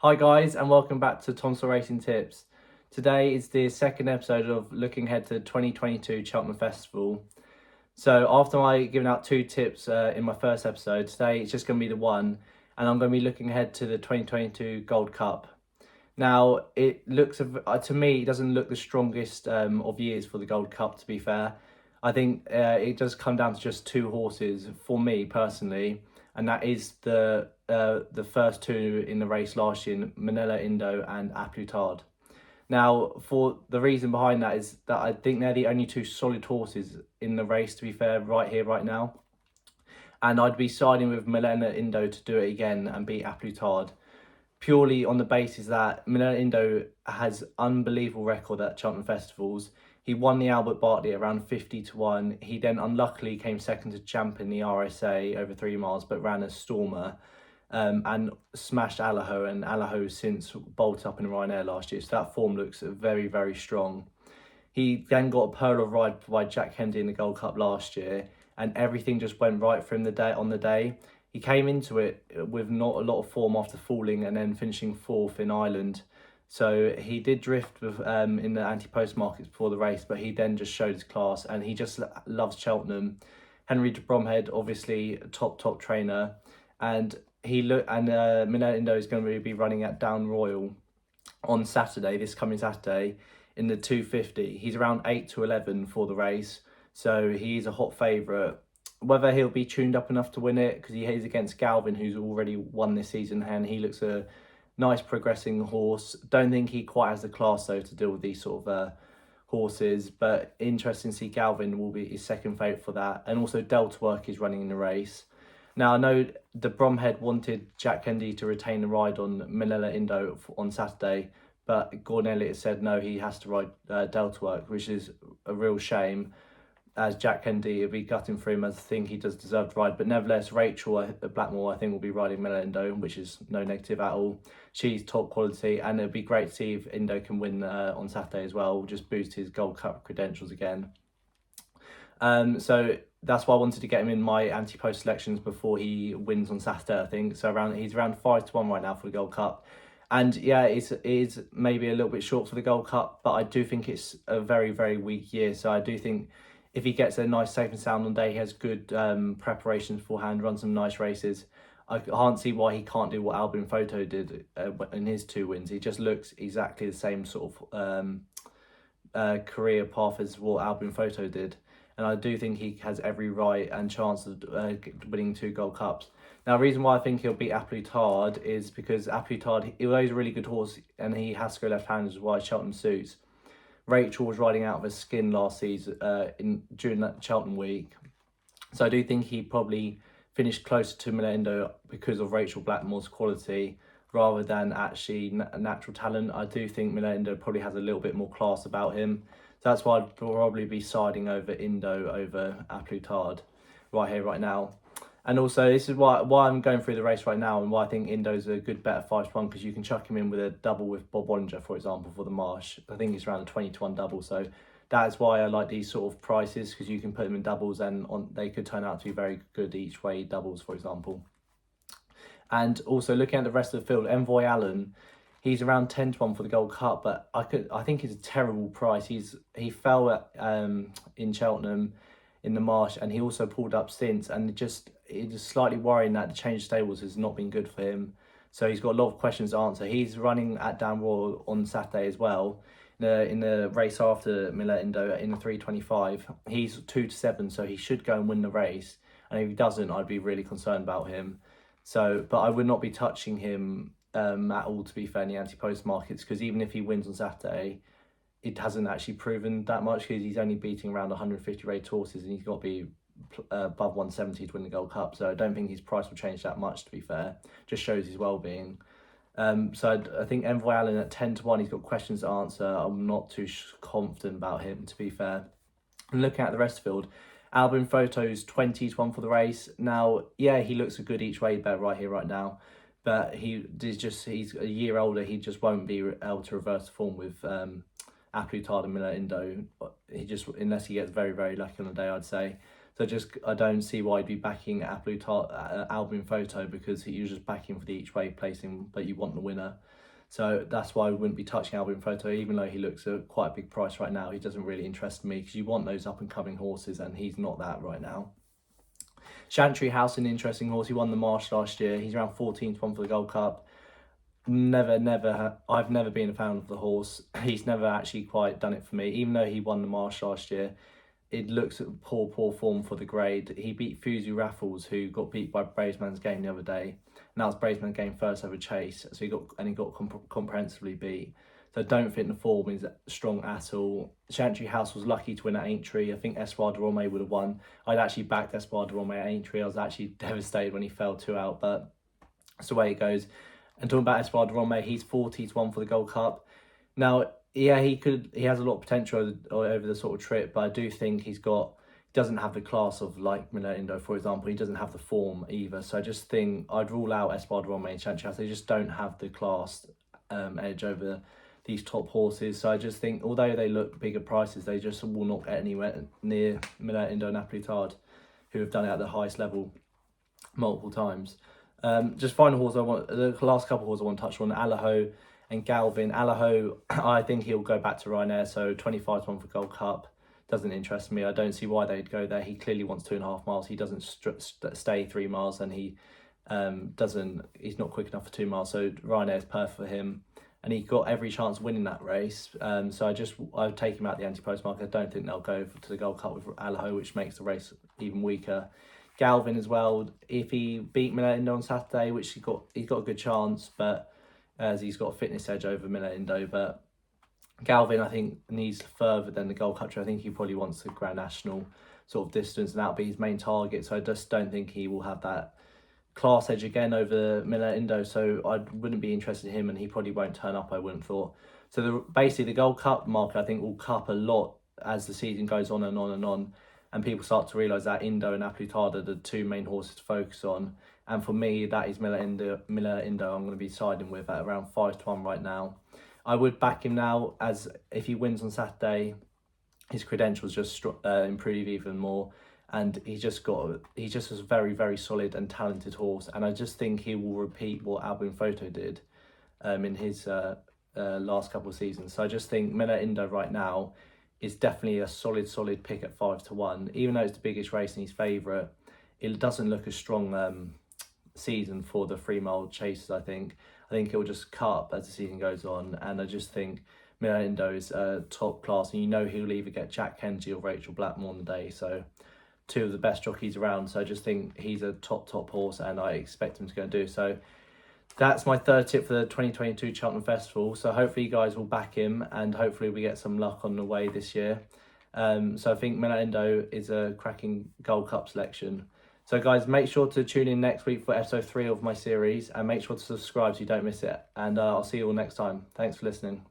Hi guys, and welcome back to Tonsil Racing Tips. Today is the second episode of looking ahead to the 2022 Cheltenham Festival. So after I given out two tips in my first episode, today it's just going to be the one, and I'm going to be looking ahead to the 2022 Gold Cup. Now it looks to me it doesn't look the strongest of years for the Gold Cup. To be fair, I think it does come down to just two horses for me personally, and that is the first two in the race last year, Manila Indo and A Plus Tard. Now, for the reason behind that is that I think they're the only two solid horses in the race, to be fair, right here, right now. And I'd be siding with Manila Indo to do it again and beat A Plus Tard, purely on the basis that Manila Indo has unbelievable record at Cheltenham festivals. He won the Albert Bartley at around 50-1. He then unluckily came second to Champ in the RSA over 3 miles, but ran a Stormer and smashed Allaho, and Allaho since bolted up in Ryanair last year. So that form looks very, very strong. He then got a pole of ride by Jack Hendy in the Gold Cup last year, and everything just went right for him on the day. He came into it with not a lot of form after falling and then finishing fourth in Ireland. So he did drift with, in the ante-post markets before the race, but he then just showed his class, and he just loves Cheltenham. Henry de Bromhead, obviously a top trainer, and Manila Indo is going to be running at Down Royal on Saturday, this coming Saturday, in the 250. He's around 8-11 for the race, so he's a hot favourite. Whether he'll be tuned up enough to win it, because he is against Galvin, who's already won this season, and he looks a nice progressing horse. Don't think he quite has the class though to deal with these sort of horses, but interesting to see Galvin will be his second favourite for that. And also Delta Work is running in the race. Now I know the Bromhead wanted Jack Hendy to retain the ride on Manila Indo on Saturday, but Gordon Elliott said no, he has to ride Delta Work, which is a real shame, as Jack Hendy will be gutting for him, as I think he does deserve to ride. But nevertheless, Rachel Blackmore, I think, will be riding Manila Indo, which is no negative at all. She's top quality, and it'd be great to see if Indo can win on Saturday as well, just boost his Gold Cup credentials again. So that's why I wanted to get him in my anti-post selections before he wins on Saturday, I think. So he's around 5-1 right now for the Gold Cup. And yeah, it is maybe a little bit short for the Gold Cup, but I do think it's a very, very weak year. So I do think if he gets a nice safe and sound on day, he has good preparations beforehand, runs some nice races. I can't see why he can't do what Albin Photo did in his 2 wins. He just looks exactly the same sort of career path as what Albin Photo did. And I do think he has every right and chance of winning 2 Gold Cups. Now, the reason why I think he'll beat A Plus Tard is because A Plus Tard, although he's a really good horse and he has to go left-handed, as why Cheltenham suits. Rachel was riding out of his skin last season during that Cheltenham week. So I do think he probably finished closer to Melindo because of Rachel Blackmore's quality rather than actually natural talent. I do think Melindo probably has a little bit more class about him. So that's why I'd probably be siding over Indo over A Plus Tard right here, right now. And also, this is why I'm going through the race right now and why I think Indo's a good bet at 5-1, because you can chuck him in with a double with Bob Bollinger, for example, for the Marsh. I think it's around a 20-1 double. So that's why I like these sort of prices, because you can put them in doubles and they could turn out to be very good each way doubles, for example. And also looking at the rest of the field, Envoy Allen, he's around 10-1 for the Gold Cup, but I think it's a terrible price. He fell at, in Cheltenham in the Marsh, and he also pulled up since, and it is slightly worrying that the change of stables has not been good for him. So he's got a lot of questions to answer. He's running at Down Royal on Saturday as well, in the race after Miller Indo in the 325. He's 2-7, so he should go and win the race. And if he doesn't, I'd be really concerned about him. So, but I would not be touching him at all, to be fair, in the anti-post markets, because even if he wins on Saturday, it hasn't actually proven that much, because he's only beating around 150 rated horses, and he's got to be above 170 to win the Gold Cup. So I don't think his price will change that much, to be fair. Just shows his well-being. So I think Envoy Allen at 10-1, he's got questions to answer. I'm not too confident about him, to be fair. And looking at the rest of the field, Albin Photo's 20-1 for the race. Now, yeah, he looks a good each way bet right here, right now. But he's a year older. He just won't be able to reverse the form with A Plus Tard and Miller Indo. Unless he gets very, very lucky on the day, I'd say. So I don't see why I'd be backing Albin Photo, because you're just backing for the each way placing, but you want the winner. So that's why I wouldn't be touching Albin Photo, even though he looks at quite a big price right now. He doesn't really interest me, because you want those up and coming horses, and he's not that right now. Chantry House, an interesting horse. He won the Marsh last year. He's around 14 to 1 for the Gold Cup. I've never been a fan of the horse. He's never actually quite done it for me. Even though he won the Marsh last year, it looks at poor form for the grade. He beat Fuzu Raffles, who got beat by Bravesman's Game the other day. And that was Bravesman's Game first over Chase. So he got comprehensively beat. So I don't think the form is strong at all. Chantry House was lucky to win at Aintree. I think Espoir de Rome would have won. I'd actually backed Espoir de Rome at Aintree. I was actually devastated when he fell 2 out, but that's the way it goes. And talking about Espoir de Rome, he's 40 to 1 for the Gold Cup. Now, yeah, he has a lot of potential over the sort of trip, but I do think he doesn't have the class of like Miller Indo, for example. He doesn't have the form either. So I just think I'd rule out Espoir de Rome and Chantry House. They just don't have the class edge over these top horses. So I just think, although they look bigger prices, they just will not get anywhere near Miller Indo and Napolitard, who have done it at the highest level multiple times. Just final horse the last couple of horses I want to touch on, Allaho and Galvin. Allaho, I think he'll go back to Ryanair, so 25 to 1 for Gold Cup. Doesn't interest me. I don't see why they'd go there. He clearly wants 2.5 miles. He doesn't stay 3 miles, and he's not quick enough for 2 miles. So Ryanair is perfect for him, and he got every chance of winning that race. So I would take him out the ante-post market. I don't think they'll go to the Gold Cup with Allaho, which makes the race even weaker. Galvin as well, if he beat Miller Indo on Saturday, which he's got a good chance, but as he's got a fitness edge over Miller Indo. But Galvin, I think, needs further than the Gold Cup. I think he probably wants the Grand National sort of distance, and that'll be his main target. So I just don't think he will have that class edge again over Miller Indo. So I wouldn't be interested in him, and he probably won't turn up, I wouldn't have thought. So basically the Gold Cup market, I think, will cup a lot as the season goes on and on and on, and people start to realise that Indo and Napolitard are the 2 main horses to focus on. And for me, that is Miller Indo I'm going to be siding with at around 5 to 1 right now. I would back him now, as if he wins on Saturday, his credentials just improve even more. And he's just a very, very solid and talented horse. And I just think he will repeat what Albin Photo did in his last couple of seasons. So I just think Miller Indo right now is definitely a solid pick at 5 to 1. Even though it's the biggest race and his favourite, it doesn't look a strong season for the 3 mile chasers. I think it will just cut up as the season goes on, and I just think Miller Indo is top class, and he'll either get Jack Kenji or Rachel Blackmore on the day. So 2 of the best jockeys around. So I just think he's a top horse, and I expect him to go and do so. That's my 3rd tip for the 2022 Cheltenham Festival. So hopefully you guys will back him, and hopefully we get some luck on the way this year. So I think Miller Indo is a cracking Gold Cup selection. So guys, make sure to tune in next week for episode 3 of my series, and make sure to subscribe so you don't miss it. And I'll see you all next time. Thanks for listening.